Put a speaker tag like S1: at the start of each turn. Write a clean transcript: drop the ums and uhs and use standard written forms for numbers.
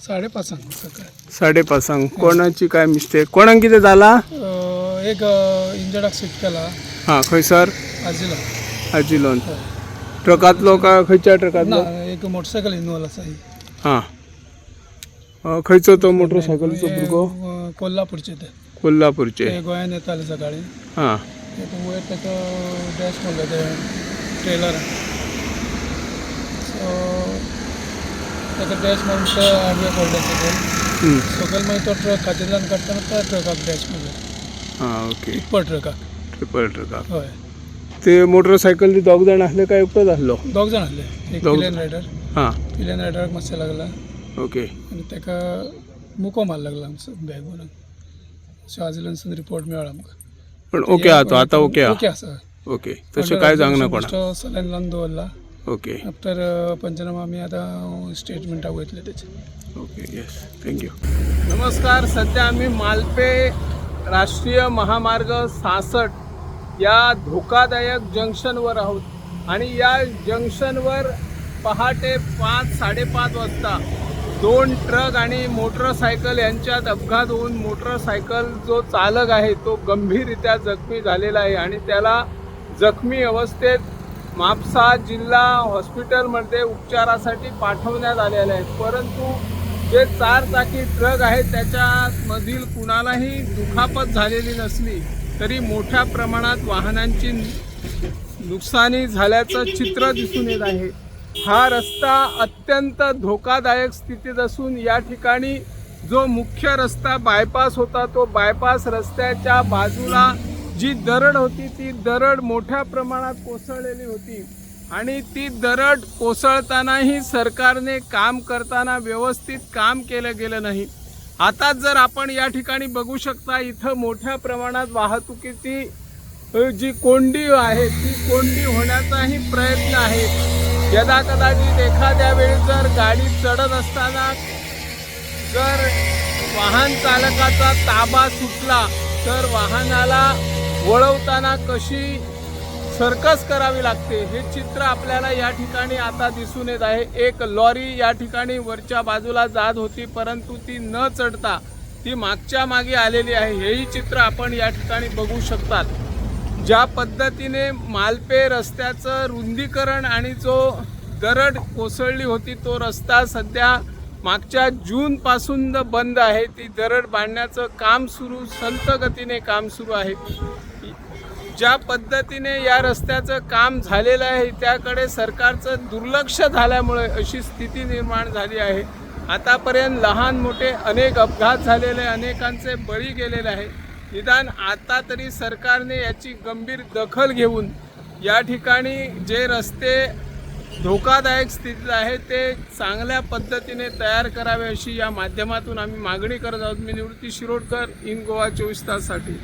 S1: 5:30 सकाळी
S2: 5:30 कोणाची काय मिस्टेक कोणाक कितें जाला
S1: एक इंजर्डाक सीट केला
S2: हां खंयसर
S1: आजिला
S2: आजिलोन ट्रकांतलो काय खंयच्या ट्रकांतलो
S1: ना एक मोटरसायकल इन्वॉल्व आसा ही
S2: हां खंयचो तो मोटरसायकलचो भुरगो
S1: कोल्हापूरचे ते
S2: कोल्हापूरचे
S1: गोंयान येताले सकाळी
S2: हां
S1: वयर ताका डॅश मारलो ते ट्रेलर सो ताका डॅश मारून ते आडवे पडले सकयल मागीर तो ट्रक खातीरल्यान काडटना त्या ट्रकाक डॅश मारलो
S2: हां ओके
S1: ट्रिपल ट्रकाक
S2: हय ते मोटरसायकल दोग जाण आसले काय एकटोच आसलो
S1: दोग जाण आसले एक पिलियन रायडर
S2: हां
S1: पिलियन रायडराक मातशें लागला
S2: ओके
S1: आनी ताका मुको मार लागला बॅग म्हणून सो आजिलानसून रिपोर्ट मेळ्ळा आमकां
S2: पण ओके आहा तो आतां ओके
S1: ओके आसा
S2: ओके तशें काय जावंक ना कोणाक
S1: तो सलायन लावन दवरला
S2: ओके
S1: आफ्टर पंचनामा आमी आतां स्टेटमेंटाक वयतले तेचे
S2: ओके येस थँक्यू नमस्कार सध्या आम्ही मालपे राष्ट्रीय महामार्ग 66 या धोकादायक जंक्शनवर आहोत आणि या जंक्शनवर पहाटे 5-5:30 वाजता 2 ट्रक आणि मोटरसायकल यांच्यात अपघात होऊन मोटरसायकल जो चालक आहे तो गंभीररित्या जखमी झालेला आहे आणि त्याला जखमी अवस्थेत म्हापसा जिल्हा हॉस्पिटलमध्ये उपचारासाठी पाठवण्यात आलेले आहे परंतु जे 4 चाकी ट्रक आहेत त्याच्यामधील कुणालाही दुखापत झालेली नसली तरी मोठ्या प्रमाणात वाहनांची नुकसानी झाल्याचं चित्र दिसून येत आहे हा रस्ता अत्यंत धोकादायक स्थितीत असून या ठिकाणी जो मुख्य रस्ता बायपास होता तो बायपास रस्त्याच्या बाजूला जी दरड होती ती दरड मोठ्या प्रमाणात कोसळलेली होती आणि ती दरड कोसळतानाही सरकारने काम करताना व्यवस्थित काम केलं गेलं नाही आता जर आपण या ठिकाणी बघू शकता इथं मोठ्या प्रमाणात वाहतुकीची जी कोंडी आहे ती कोंडी होण्याचाही प्रयत्न आहे यदाकदाचित एखाद्या वेळी जर गाडी चढत असताना जर वाहन चालकाचा ताबा सुटला तर वाहनाला वळवताना कशी सर्कस करावी लागते हे चित्र आपल्याला या ठिकाणी आता दिसून येत आहे एक लॉरी या ठिकाणी वरच्या बाजूला जात होती परंतु ती न चढता ती मागच्या मागे आलेली आहे हेही चित्र आपण या ठिकाणी बघू शकतात ज्या पद्धतीने मालपे रस्त्याचं रुंदीकरण आणि जो दरड कोसळली होती तो रस्ता सध्या मागच्या जूनपासून बंद आहे ती दरड बांधण्याचं काम सुरू संथ गतीने काम सुरू आहे ज्या पद्धतीने या रस्त्याचं काम झालेलं आहे त्याकडे सरकारचं दुर्लक्ष झाल्यामुळे अशी स्थिती निर्माण झाली आहे आतापर्यंत लहान मोठे अनेक अपघात झालेले अनेकांचे बळी गेलेले आहे निदान आता तरी सरकारने याची गंभीर दखल घेऊन या ठिकाणी जे रस्ते धोकादायक स्थितीत आहे ते चांगल्या पद्धतीने तयार करावे अशी या माध्यमातून आम्ही मागणी करत आहोत मी निवृत्ती शिरोडकर इन गोवा 24 ताससाठी